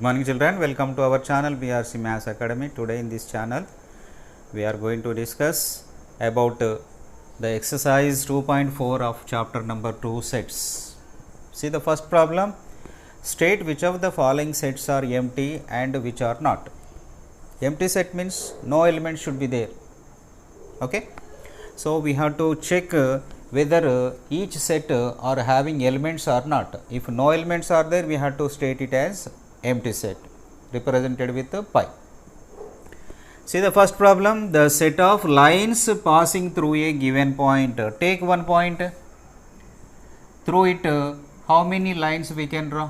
Good morning children, welcome to our channel BRC Maths Academy. Today in this channel we are going to discuss about the exercise 2.4 of chapter number 2 sets. See the first problem, state which of the following sets are empty and which are not. Empty set means no element should be there. Okay. So we have to check whether each set are having elements or not. If no elements are there, we have to state it as empty set represented with pi. See the first problem, the set of lines passing through a given point. Take one point, through it how many lines we can draw?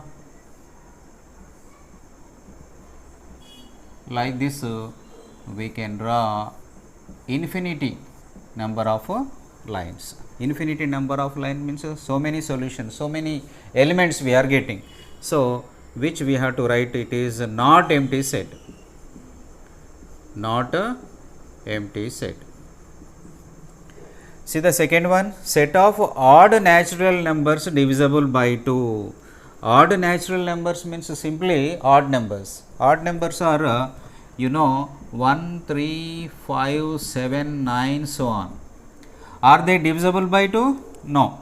Like this we can draw infinity number of lines. Infinity number of line means so many solutions, so many elements we are getting. So which we have to write, it is not empty set, not a empty set. See the second one, set of odd natural numbers divisible by 2. Odd natural numbers means simply odd numbers. Odd numbers are 1, 3, 5, 7, 9, so on. Are they divisible by 2? No.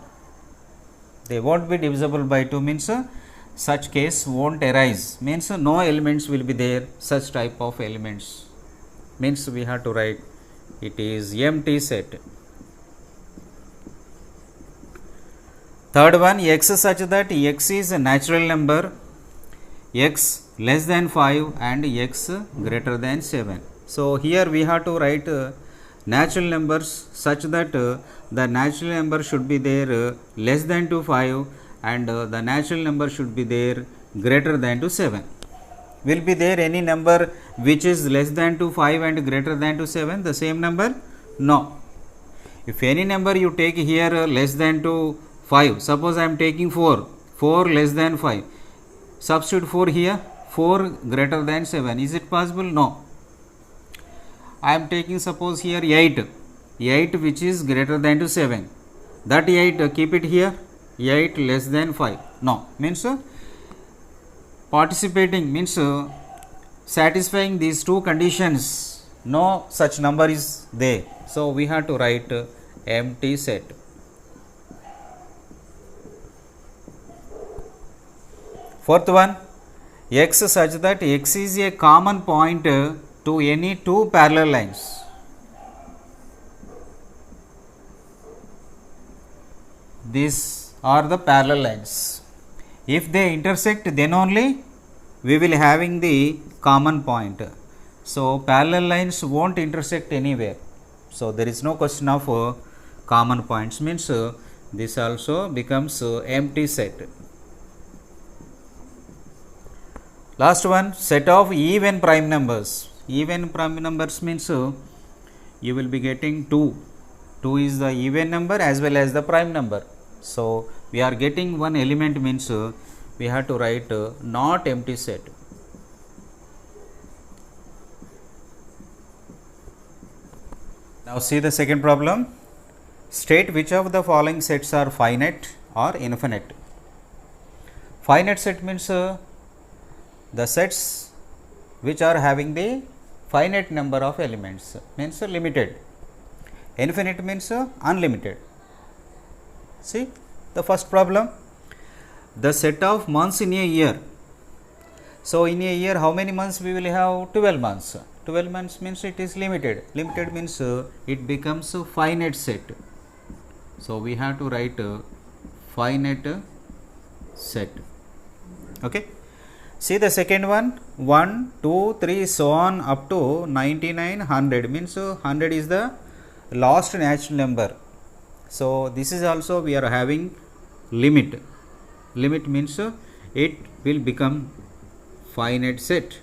They won't be divisible by 2 means such case won't arise, means no elements will be there, such type of elements, means we have to write it is empty set. Third one, x such that x is a natural number, x less than 5 and x greater than 7. So here we have to write natural numbers such that the natural number should be there less than to 5 and the natural number should be there greater than to 7. Will be there any number which is less than to 5 and greater than to 7, the same number? No. If any number you take here less than to 5, suppose I am taking 4 less than 5, substitute 4 here, 4 greater than 7, is it possible? No. I am taking suppose here 8 which is greater than to 7, that 8 keep it here, 8 less than 5, no, means participating means satisfying these two conditions, no such number is there. So we have to write empty set. Fourth one, x such that x is a common point to any two parallel lines. These are the parallel lines. If they intersect, then only we will having the common point. So parallel lines won't intersect anywhere. So there is no question of common points, means this also becomes empty set. Last one, set of even prime numbers. Even prime numbers means you will be getting 2. 2 is the even number as well as the prime number. So we are getting one element means we have to write not empty set. Now see the second problem. State which of the following sets are finite or infinite. Finite set means the sets which are having the finite number of elements, means limited. Infinite means unlimited. See the first problem, the set of months in a year. So in a year how many months we will have? 12 months. 12 months means it is limited. Limited means it becomes a finite set. So we have to write finite set. Okay. See the second one, 1, 2, 3, so on up to 99, 100 means 100 is the last natural number. So this is also we are having limit. Limit means it will become finite set.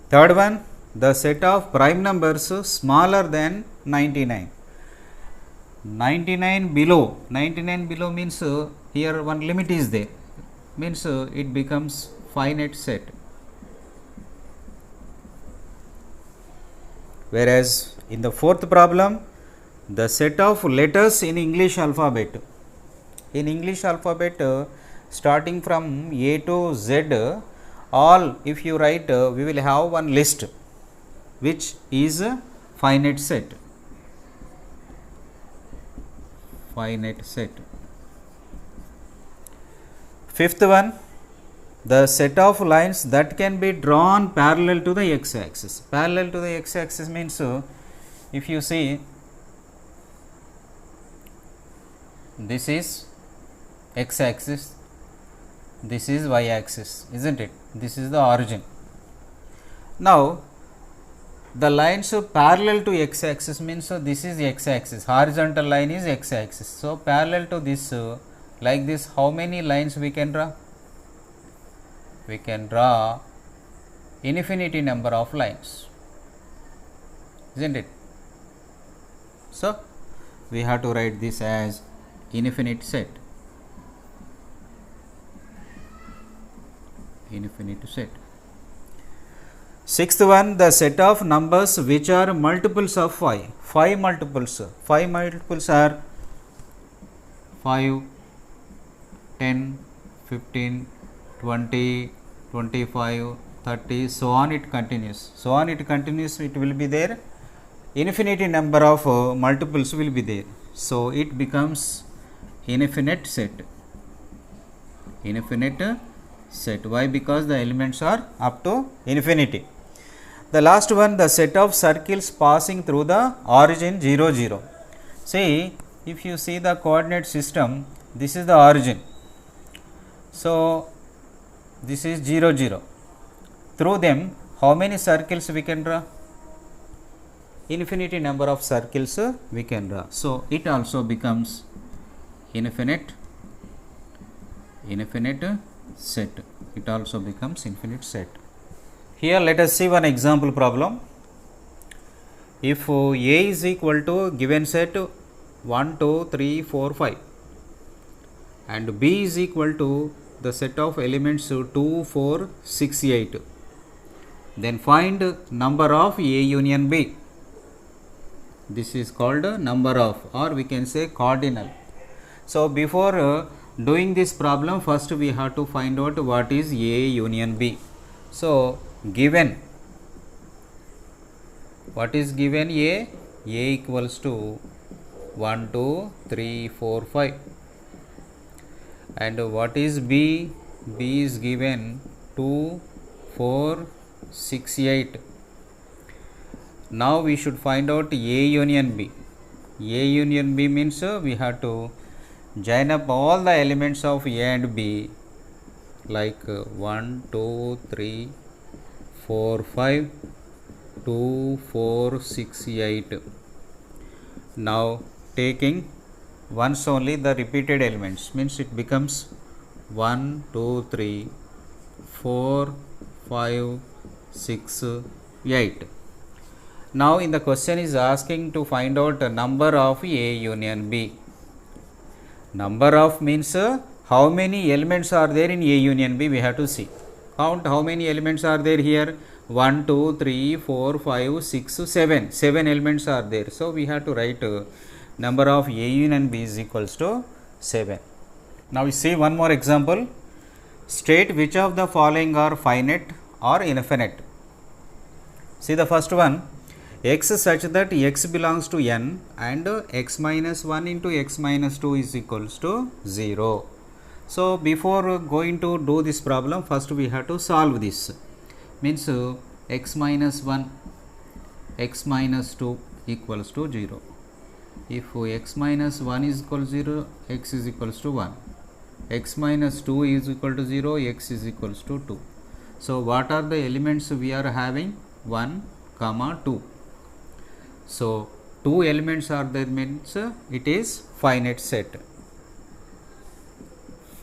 Third one, the set of prime numbers smaller than 99. 99 below means here one limit is there, means it becomes finite set. Whereas in the fourth problem, the set of letters in English alphabet. In English alphabet, starting from A to Z, all if you write, we will have one list which is a finite set. Finite set. Fifth one, the set of lines that can be drawn parallel to the x axis. Parallel to the x axis means, if you see, this is x axis, this is y axis, isn't it? This is the origin. Now the lines parallel to x axis means, this is x axis, horizontal line is x axis. So parallel to this, like this, how many lines we can draw? We can draw infinity number of lines, isn't it? So we have to write this as infinite set. Infinite set. Sixth one, the set of numbers which are multiples of 5. 5 multiples. 5 multiples are 5, 10, 15, 20, 25, 30, so on it continues. So on it continues, it will be there. Infinity number of multiples will be there. So it becomes infinite set. Infinite set. Why? Because the elements are up to infinity. The last one, the set of circles passing through the origin 0, 0. See, if you see the coordinate system, this is the origin. So this is 0, 0. Through them, how many circles we can draw? Infinity number of circles we can draw. So it also becomes infinite set. It also becomes infinite set. Here let us see one example problem. If A is equal to given set 1, 2, 3, 4, 5 and B is equal to the set of elements 2, 4, 6, 8, then find number of A union B. This is called number of, or we can say cardinal. So before doing this problem, first we have to find out what is A union B. So given, what is given? A equals to 1, 2, 3, 4, 5. And what is B? B is given 2, 4, 6, 8. Now we should find out A union B. A union B means we have to join up all the elements of A and B, like 1, 2, 3, 4, 5, 2, 4, 6, 8. Now taking once only the repeated elements, means it becomes 1, 2, 3, 4, 5, 6, 8. Now in the question is asking to find out a number of A union B. Number of means how many elements are there in A union B, we have to see. Count how many elements are there here. 1, 2, 3, 4, 5, 6, 7. 7 elements are there. So we have to write number of A union B is equals to 7. Now we see one more example. State which of the following are finite or infinite. See the first one. X such that x belongs to n and x minus 1 into x minus 2 is equals to 0. So before going to do this problem, first we have to solve this. Means x minus 1, x minus 2 equals to 0. If x minus 1 is equal to 0, x is equals to 1. X minus 2 is equal to 0, x is equals to 2. So what are the elements we are having? 1, 2. So 2 elements are there, means it is finite set.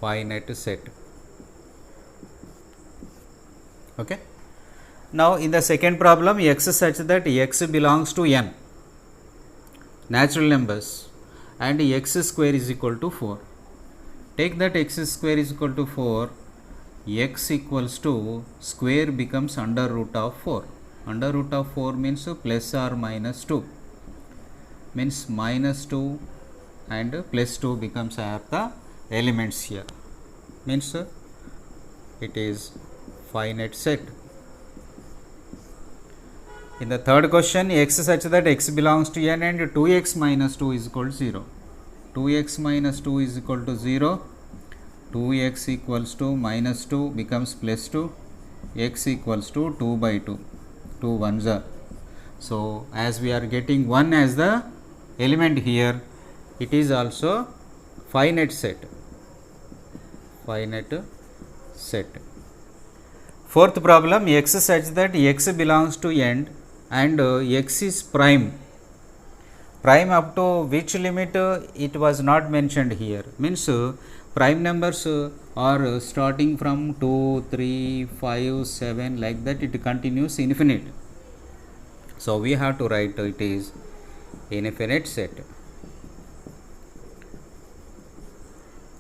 Finite set. Okay. Now in the second problem, x such that x belongs to n, natural numbers, and x square is equal to 4. Take that x square is equal to 4, x equals to square becomes under root of 4. Under root of 4 means plus or minus 2. Means minus 2 and plus 2 becomes the elements here. means it is finite set. In the third question, x such that x belongs to n and 2x minus 2 is equal to 0. 2x minus 2 is equal to 0. 2x equals to minus 2 becomes plus 2. X equals to 2 by 2. 2 ones are. So, as we are getting 1 as the element here, it is also finite set. Finite set. Fourth problem, x such that x belongs to n and x is prime. Prime up to which limit it was not mentioned here. Means prime numbers are starting from 2, 3, 5, 7 like that, it continues infinite. So, we have to write it is infinite set.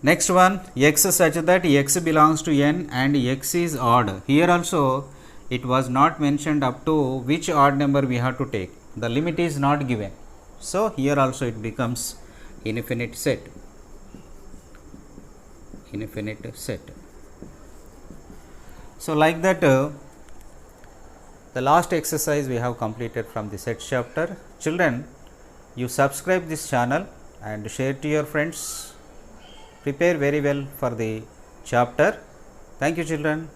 Next one, x such that x belongs to n and x is odd. Here also it was not mentioned up to which odd number we have to take. The limit is not given. So, here also it becomes infinite set. Infinite set. So, like that the last exercise we have completed from the set chapter. Children, you subscribe this channel and share to your friends. Prepare very well for the chapter. Thank you, children.